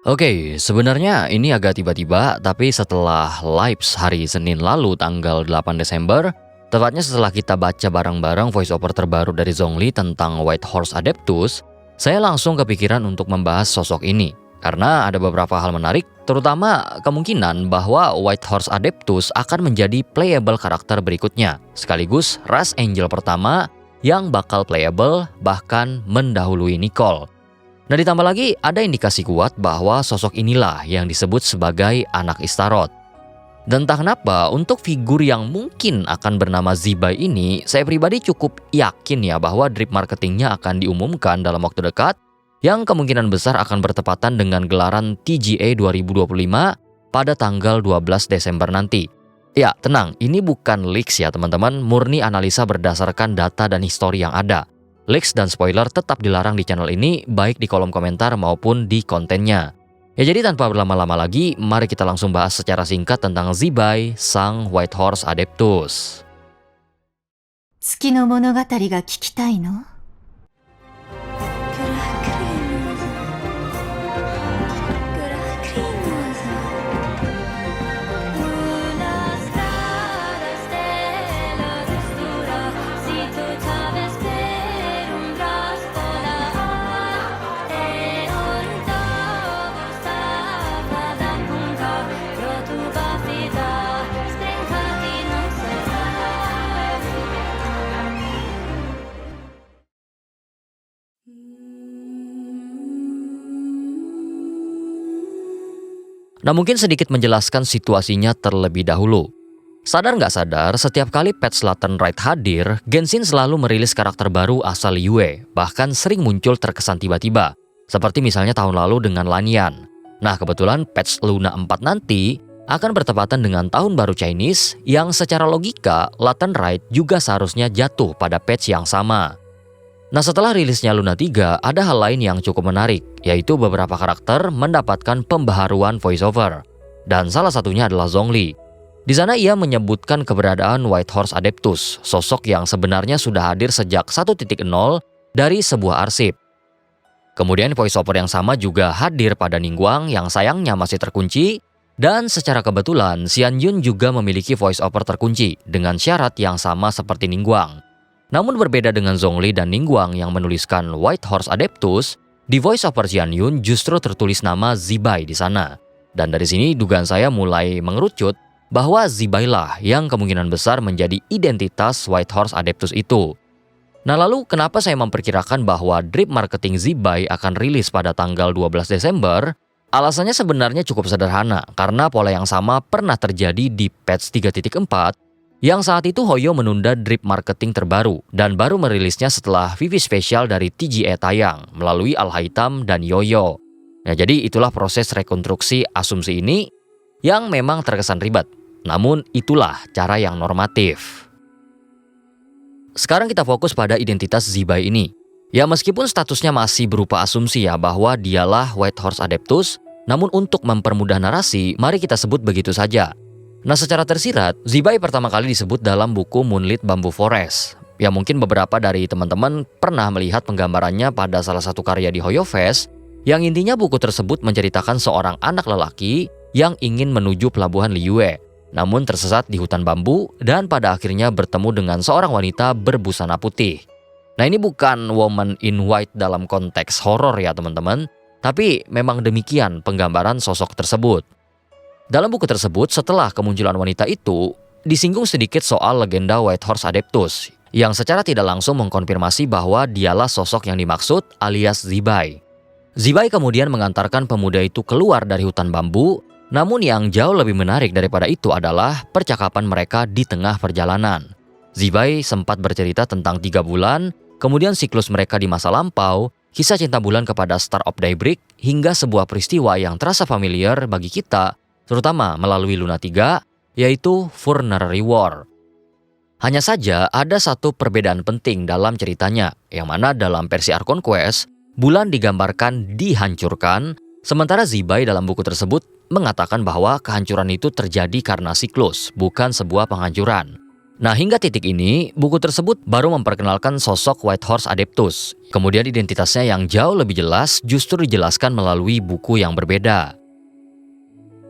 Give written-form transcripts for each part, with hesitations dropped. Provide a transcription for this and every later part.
Oke, sebenarnya ini agak tiba-tiba, tapi setelah Lives hari Senin lalu tanggal 8 Desember, tepatnya setelah kita baca bareng-bareng voiceover terbaru dari Zhongli tentang White Horse Adeptus, saya langsung kepikiran untuk membahas sosok ini. Karena ada beberapa hal menarik, terutama kemungkinan bahwa White Horse Adeptus akan menjadi playable karakter berikutnya, sekaligus ras angel pertama yang bakal playable bahkan mendahului Nicole. Nah, ditambah lagi ada indikasi kuat bahwa sosok inilah yang disebut sebagai anak Istaroth. Dan entah kenapa untuk figur yang mungkin akan bernama Zibai ini, saya pribadi cukup yakin ya bahwa drip marketingnya akan diumumkan dalam waktu dekat, yang kemungkinan besar akan bertepatan dengan gelaran TGA 2025 pada tanggal 12 Desember nanti. Ya, tenang, ini bukan leaks ya teman-teman, murni analisa berdasarkan data dan histori yang ada. Leaks dan spoiler tetap dilarang di channel ini, baik di kolom komentar maupun di kontennya. Ya, jadi tanpa berlama-lama lagi, mari kita langsung bahas secara singkat tentang Zibai, sang White Horse Adeptus. 月の物語が聞きたいの？ Nah, mungkin sedikit menjelaskan situasinya terlebih dahulu. Sadar nggak sadar, setiap kali Patch Latent Rite hadir, Genshin selalu merilis karakter baru asal Yue, bahkan sering muncul terkesan tiba-tiba. Seperti misalnya tahun lalu dengan Lanian. Nah, kebetulan Patch Luna 4 nanti akan bertepatan dengan tahun baru Chinese, yang secara logika, Latent Rite juga seharusnya jatuh pada patch yang sama. Nah, setelah rilisnya Luna 3, ada hal lain yang cukup menarik, yaitu beberapa karakter mendapatkan pembaharuan voiceover. Dan salah satunya adalah Zhongli. Di sana ia menyebutkan keberadaan White Horse Adeptus, sosok yang sebenarnya sudah hadir sejak 1.0 dari sebuah arsip. Kemudian voiceover yang sama juga hadir pada Ningguang yang sayangnya masih terkunci, dan secara kebetulan Xian Yun juga memiliki voiceover terkunci dengan syarat yang sama seperti Ningguang. Namun berbeda dengan Zhongli dan Ningguang yang menuliskan White Horse Adeptus, di voiceover Xian Yun justru tertulis nama Zibai di sana. Dan dari sini dugaan saya mulai mengerucut bahwa Zibai lah yang kemungkinan besar menjadi identitas White Horse Adeptus itu. Nah, lalu kenapa saya memperkirakan bahwa drip marketing Zibai akan rilis pada tanggal 12 Desember? Alasannya sebenarnya cukup sederhana, karena pola yang sama pernah terjadi di patch 3.4, yang saat itu Hoyo menunda drip marketing terbaru dan baru merilisnya setelah VV spesial dari TGA tayang melalui Al-Haitam dan Yoyo. Nah, jadi itulah proses rekonstruksi asumsi ini yang memang terkesan ribet. Namun itulah cara yang normatif. Sekarang kita fokus pada identitas Zibai ini. Ya, meskipun statusnya masih berupa asumsi ya bahwa dialah White Horse Adeptus, namun untuk mempermudah narasi, mari kita sebut begitu saja. Nah, secara tersirat, Zibai pertama kali disebut dalam buku Moonlit Bamboo Forest. Ya, mungkin beberapa dari teman-teman pernah melihat penggambarannya pada salah satu karya di Hoyo Fest, yang intinya buku tersebut menceritakan seorang anak lelaki yang ingin menuju pelabuhan Liyue, namun tersesat di hutan bambu dan pada akhirnya bertemu dengan seorang wanita berbusana putih. Nah, ini bukan woman in white dalam konteks horor ya teman-teman, tapi memang demikian penggambaran sosok tersebut. Dalam buku tersebut, setelah kemunculan wanita itu, disinggung sedikit soal legenda White Horse Adeptus, yang secara tidak langsung mengkonfirmasi bahwa dialah sosok yang dimaksud alias Zibai. Zibai kemudian mengantarkan pemuda itu keluar dari hutan bambu, namun yang jauh lebih menarik daripada itu adalah percakapan mereka di tengah perjalanan. Zibai sempat bercerita tentang 3 bulan, kemudian siklus mereka di masa lampau, kisah cinta bulan kepada Star of Daybreak, hingga sebuah peristiwa yang terasa familiar bagi kita, terutama melalui Luna 3, yaitu Funerary War. Hanya saja ada satu perbedaan penting dalam ceritanya, yang mana dalam versi Archon Quest, bulan digambarkan dihancurkan, sementara Zibai dalam buku tersebut mengatakan bahwa kehancuran itu terjadi karena siklus, bukan sebuah penghancuran. Nah, hingga titik ini, buku tersebut baru memperkenalkan sosok White Horse Adeptus. Kemudian identitasnya yang jauh lebih jelas justru dijelaskan melalui buku yang berbeda.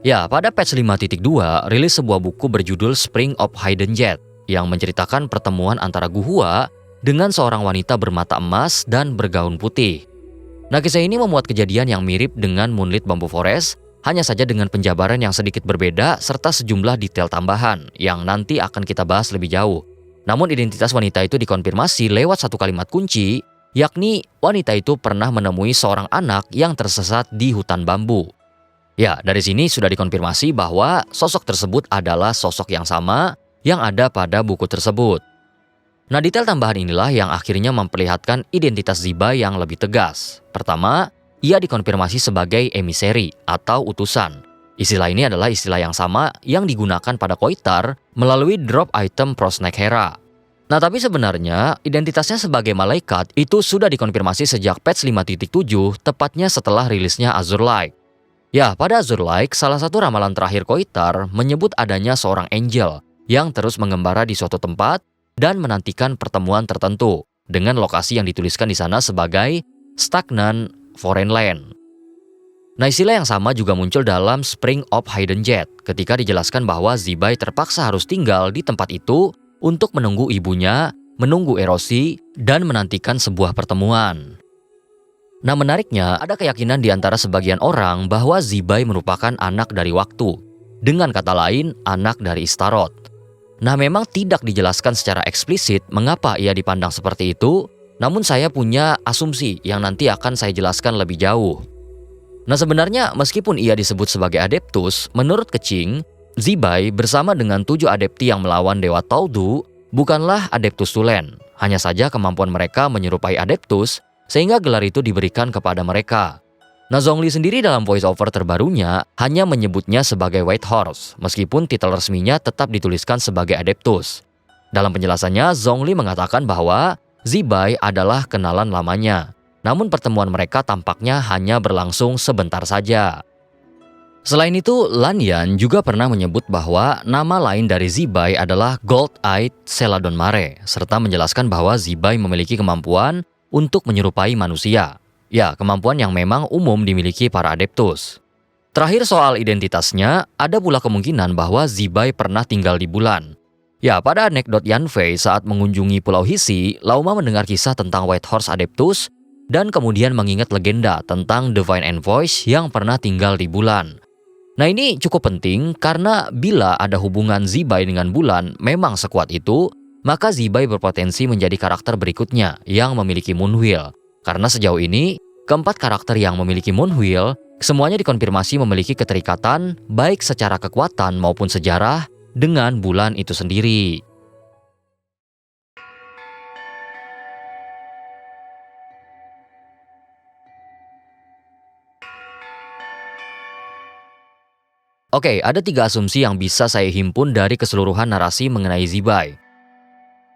Ya, pada patch 5.2, rilis sebuah buku berjudul Spring of Hidden Jet yang menceritakan pertemuan antara Guhua dengan seorang wanita bermata emas dan bergaun putih. Nah, kisah ini memuat kejadian yang mirip dengan Moonlit Bamboo Forest, hanya saja dengan penjabaran yang sedikit berbeda serta sejumlah detail tambahan yang nanti akan kita bahas lebih jauh. Namun identitas wanita itu dikonfirmasi lewat satu kalimat kunci, yakni wanita itu pernah menemui seorang anak yang tersesat di hutan bambu. Ya, dari sini sudah dikonfirmasi bahwa sosok tersebut adalah sosok yang sama yang ada pada buku tersebut. Nah, detail tambahan inilah yang akhirnya memperlihatkan identitas Zibai yang lebih tegas. Pertama, ia dikonfirmasi sebagai emissary atau utusan. Istilah ini adalah istilah yang sama yang digunakan pada Koitar melalui drop item Prosnack Hera. Nah, tapi sebenarnya identitasnya sebagai malaikat itu sudah dikonfirmasi sejak patch 5.7, tepatnya setelah rilisnya Azure Light. Ya, pada Azure Light, salah satu ramalan terakhir Koitar menyebut adanya seorang angel yang terus mengembara di suatu tempat dan menantikan pertemuan tertentu dengan lokasi yang dituliskan di sana sebagai Stagnant Foreign Land. Nah, istilah yang sama juga muncul dalam Spring of Hidden Jet ketika dijelaskan bahwa Zibai terpaksa harus tinggal di tempat itu untuk menunggu ibunya, menunggu erosi, dan menantikan sebuah pertemuan. Nah, menariknya ada keyakinan di antara sebagian orang bahwa Zibai merupakan anak dari waktu, dengan kata lain anak dari Istaroth. Nah, memang tidak dijelaskan secara eksplisit mengapa ia dipandang seperti itu, namun saya punya asumsi yang nanti akan saya jelaskan lebih jauh. Nah, sebenarnya meskipun ia disebut sebagai Adeptus, menurut Keqing, Zibai bersama dengan 7 adepti yang melawan Dewa Taudu bukanlah Adeptus Tulen. Hanya saja kemampuan mereka menyerupai Adeptus, sehingga gelar itu diberikan kepada mereka. Nah, Zhongli sendiri dalam voice-over terbarunya hanya menyebutnya sebagai White Horse, meskipun titel resminya tetap dituliskan sebagai Adeptus. Dalam penjelasannya, Zhongli mengatakan bahwa Zibai adalah kenalan lamanya, namun pertemuan mereka tampaknya hanya berlangsung sebentar saja. Selain itu, Lan Yan juga pernah menyebut bahwa nama lain dari Zibai adalah Gold-Eyed Celadon Mare, serta menjelaskan bahwa Zibai memiliki kemampuan untuk menyerupai manusia. Ya, kemampuan yang memang umum dimiliki para Adeptus. Terakhir soal identitasnya, ada pula kemungkinan bahwa Zibai pernah tinggal di bulan. Ya, pada anekdot Yanfei saat mengunjungi Pulau Hisi, Lauma mendengar kisah tentang White Horse Adeptus dan kemudian mengingat legenda tentang Divine Envoys yang pernah tinggal di bulan. Nah, ini cukup penting karena bila ada hubungan Zibai dengan bulan memang sekuat itu, maka Zibai berpotensi menjadi karakter berikutnya yang memiliki Moonwheel. Karena sejauh ini, keempat karakter yang memiliki Moonwheel semuanya dikonfirmasi memiliki keterikatan baik secara kekuatan maupun sejarah dengan bulan itu sendiri. Oke, ada 3 asumsi yang bisa saya himpun dari keseluruhan narasi mengenai Zibai.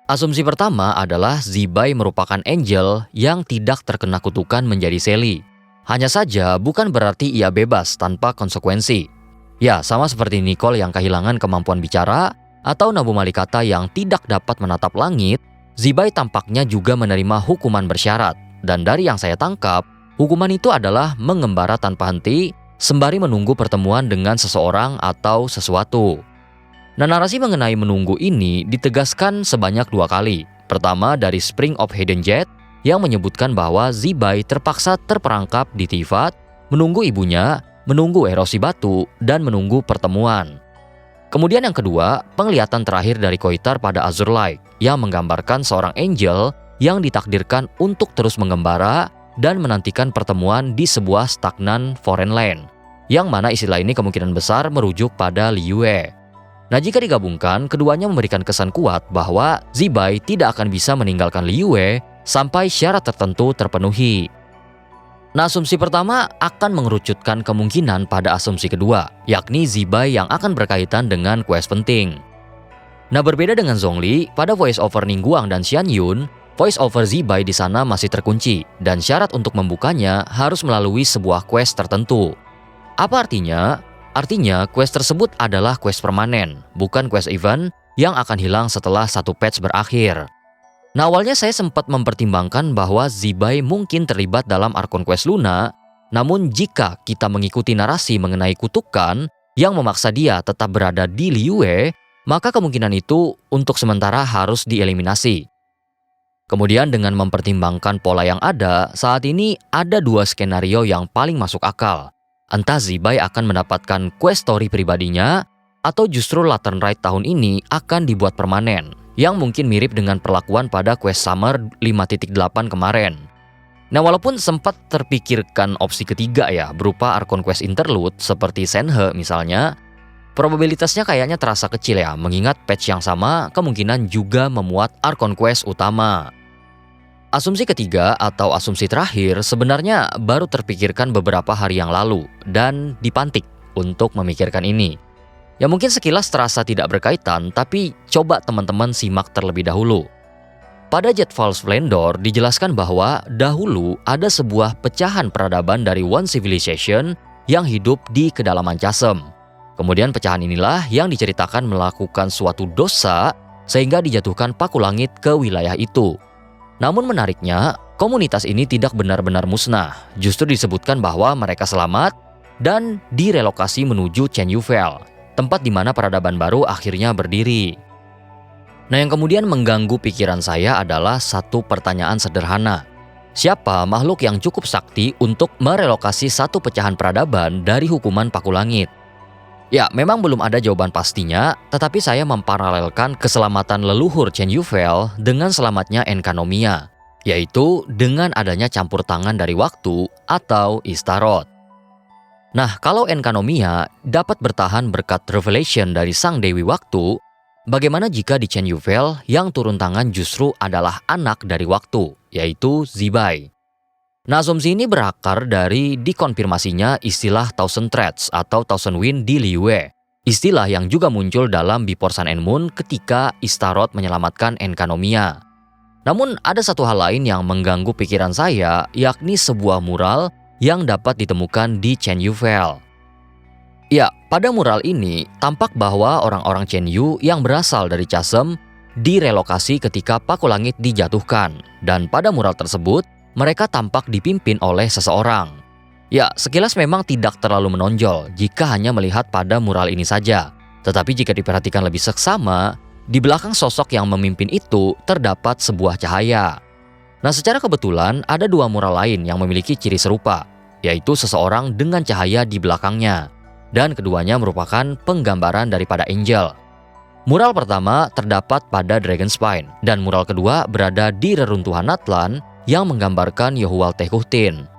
Asumsi pertama adalah Zibai merupakan angel yang tidak terkena kutukan menjadi Selly. Hanya saja bukan berarti ia bebas tanpa konsekuensi. Ya, sama seperti Nicole yang kehilangan kemampuan bicara, atau Nabu Malikata yang tidak dapat menatap langit, Zibai tampaknya juga menerima hukuman bersyarat. Dan dari yang saya tangkap, hukuman itu adalah mengembara tanpa henti, sembari menunggu pertemuan dengan seseorang atau sesuatu. Nah, narasi mengenai menunggu ini ditegaskan sebanyak 2 kali. Pertama dari Spring of Hidden Jet, yang menyebutkan bahwa Zibai terpaksa terperangkap di Tifat, menunggu ibunya, menunggu erosi batu, dan menunggu pertemuan. Kemudian yang kedua, penglihatan terakhir dari Koitar pada Azure Light, yang menggambarkan seorang angel yang ditakdirkan untuk terus mengembara dan menantikan pertemuan di sebuah stagnan foreign land, yang mana istilah ini kemungkinan besar merujuk pada Liyue. Nah, jika digabungkan, keduanya memberikan kesan kuat bahwa Zibai tidak akan bisa meninggalkan Liyue sampai syarat tertentu terpenuhi. Nah, asumsi pertama akan mengerucutkan kemungkinan pada asumsi kedua, yakni Zibai yang akan berkaitan dengan quest penting. Nah, berbeda dengan Zhongli, pada voice over Ningguang dan Xian Yun, voice over Zibai di sana masih terkunci, dan syarat untuk membukanya harus melalui sebuah quest tertentu. Apa artinya? Artinya, quest tersebut adalah quest permanen, bukan quest event yang akan hilang setelah satu patch berakhir. Nah, awalnya saya sempat mempertimbangkan bahwa Zibai mungkin terlibat dalam Archon Quest Luna, namun jika kita mengikuti narasi mengenai kutukan yang memaksa dia tetap berada di Liyue, maka kemungkinan itu untuk sementara harus dieliminasi. Kemudian dengan mempertimbangkan pola yang ada, saat ini ada dua skenario yang paling masuk akal. Entah Zibai akan mendapatkan quest story pribadinya, atau justru Lateran Rite tahun ini akan dibuat permanen, yang mungkin mirip dengan perlakuan pada quest Summer 5.8 kemarin. Nah, walaupun sempat terpikirkan opsi ketiga ya, berupa Archon Quest Interlude seperti Senhe misalnya, probabilitasnya kayaknya terasa kecil ya, mengingat patch yang sama kemungkinan juga memuat Archon Quest utama. Asumsi ketiga atau asumsi terakhir sebenarnya baru terpikirkan beberapa hari yang lalu dan dipantik untuk memikirkan ini. Ya mungkin sekilas terasa tidak berkaitan, tapi coba teman-teman simak terlebih dahulu. Pada Jetfall Splendor dijelaskan bahwa dahulu ada sebuah pecahan peradaban dari One Civilization yang hidup di kedalaman Chasm. Kemudian pecahan inilah yang diceritakan melakukan suatu dosa sehingga dijatuhkan paku langit ke wilayah itu. Namun menariknya, komunitas ini tidak benar-benar musnah. Justru disebutkan bahwa mereka selamat dan direlokasi menuju Chen Yufei, tempat di mana peradaban baru akhirnya berdiri. Nah, yang kemudian mengganggu pikiran saya adalah satu pertanyaan sederhana. Siapa makhluk yang cukup sakti untuk merelokasi satu pecahan peradaban dari hukuman paku langit? Ya, memang belum ada jawaban pastinya, tetapi saya memparalelkan keselamatan leluhur Chen Yufei dengan selamatnya Enkanomiya, yaitu dengan adanya campur tangan dari waktu atau Istaroth. Nah, kalau Enkanomiya dapat bertahan berkat revelation dari Sang Dewi Waktu, bagaimana jika di Chen Yufei yang turun tangan justru adalah anak dari waktu, yaitu Zibai? Nah, asumsi ini berakar dari dikonfirmasinya istilah Thousand Threads atau Thousand Wind di Liyue. Istilah yang juga muncul dalam Before Sun and Moon ketika Istaroth menyelamatkan Enkanomiya. Namun ada satu hal lain yang mengganggu pikiran saya, yakni sebuah mural yang dapat ditemukan di Chen Yufei. Ya, pada mural ini tampak bahwa orang-orang Chen Yu yang berasal dari Chasm direlokasi ketika paku langit dijatuhkan, dan pada mural tersebut mereka tampak dipimpin oleh seseorang. Ya, sekilas memang tidak terlalu menonjol jika hanya melihat pada mural ini saja. Tetapi jika diperhatikan lebih seksama, di belakang sosok yang memimpin itu terdapat sebuah cahaya. Nah, secara kebetulan ada dua mural lain yang memiliki ciri serupa, yaitu seseorang dengan cahaya di belakangnya. Dan keduanya merupakan penggambaran daripada Angel. Mural pertama terdapat pada Dragon Spine, dan mural kedua berada di reruntuhan Natlan yang menggambarkan Yohuwal Tekuhtin.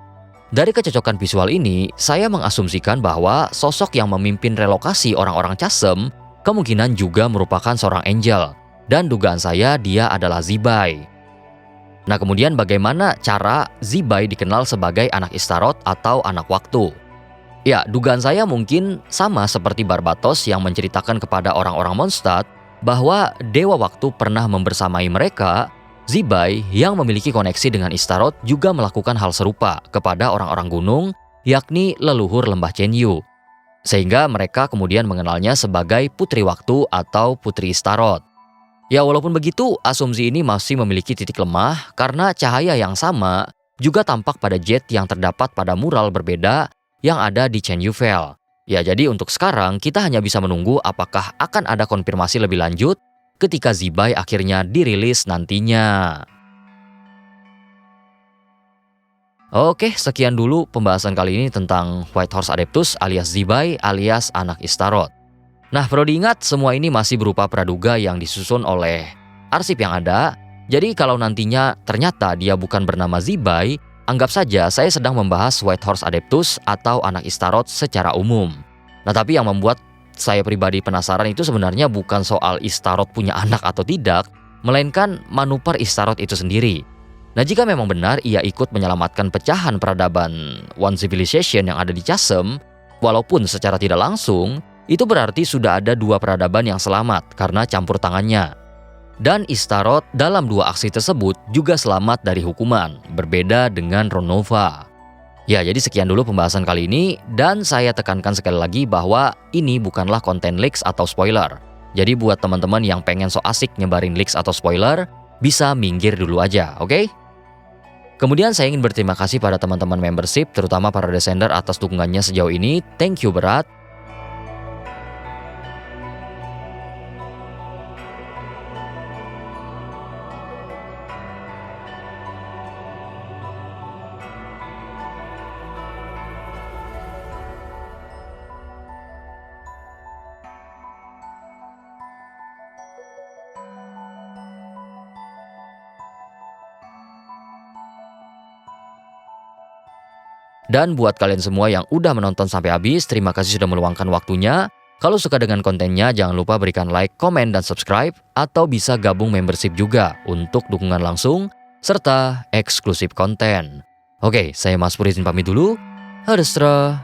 Dari kecocokan visual ini, saya mengasumsikan bahwa sosok yang memimpin relokasi orang-orang Chasm kemungkinan juga merupakan seorang Angel, dan dugaan saya dia adalah Zibai. Nah, kemudian bagaimana cara Zibai dikenal sebagai anak Istaroth atau anak waktu? Ya, dugaan saya mungkin sama seperti Barbatos yang menceritakan kepada orang-orang Mondstadt bahwa Dewa Waktu pernah membersamai mereka. Zibai yang memiliki koneksi dengan Istaroth juga melakukan hal serupa kepada orang-orang gunung, yakni leluhur lembah Chenyu. Sehingga mereka kemudian mengenalnya sebagai Putri Waktu atau Putri Istaroth. Ya, walaupun begitu, asumsi ini masih memiliki titik lemah karena cahaya yang sama juga tampak pada jet yang terdapat pada mural berbeda yang ada di Chen Yufei. Ya, jadi untuk sekarang kita hanya bisa menunggu apakah akan ada konfirmasi lebih lanjut ketika Zibai akhirnya dirilis nantinya. Oke, sekian dulu pembahasan kali ini tentang White Horse Adeptus alias Zibai alias anak Istaroth. Nah, perlu diingat semua ini masih berupa praduga yang disusun oleh arsip yang ada. Jadi kalau nantinya ternyata dia bukan bernama Zibai, anggap saja saya sedang membahas White Horse Adeptus atau anak Istaroth secara umum. Nah, tapi yang membuat saya pribadi penasaran itu sebenarnya bukan soal Istaroth punya anak atau tidak, melainkan manuver Istaroth itu sendiri. Nah, jika memang benar ia ikut menyelamatkan pecahan peradaban One Civilization yang ada di Chasm, walaupun secara tidak langsung, itu berarti sudah ada dua peradaban yang selamat karena campur tangannya. Dan Istaroth dalam dua aksi tersebut juga selamat dari hukuman, berbeda dengan Ronova. Ya, jadi sekian dulu pembahasan kali ini, dan saya tekankan sekali lagi bahwa ini bukanlah konten leaks atau spoiler. Jadi buat teman-teman yang pengen so asik nyebarin leaks atau spoiler, bisa minggir dulu aja, oke? Kemudian saya ingin berterima kasih pada teman-teman membership, terutama para desender atas dukungannya sejauh ini. Thank you berat. Dan buat kalian semua yang udah menonton sampai habis, terima kasih sudah meluangkan waktunya. Kalau suka dengan kontennya, jangan lupa berikan like, komen, dan subscribe. Atau bisa gabung membership juga untuk dukungan langsung, serta eksklusif konten. Oke, saya Mas Pur izin pamit dulu. Hadestra.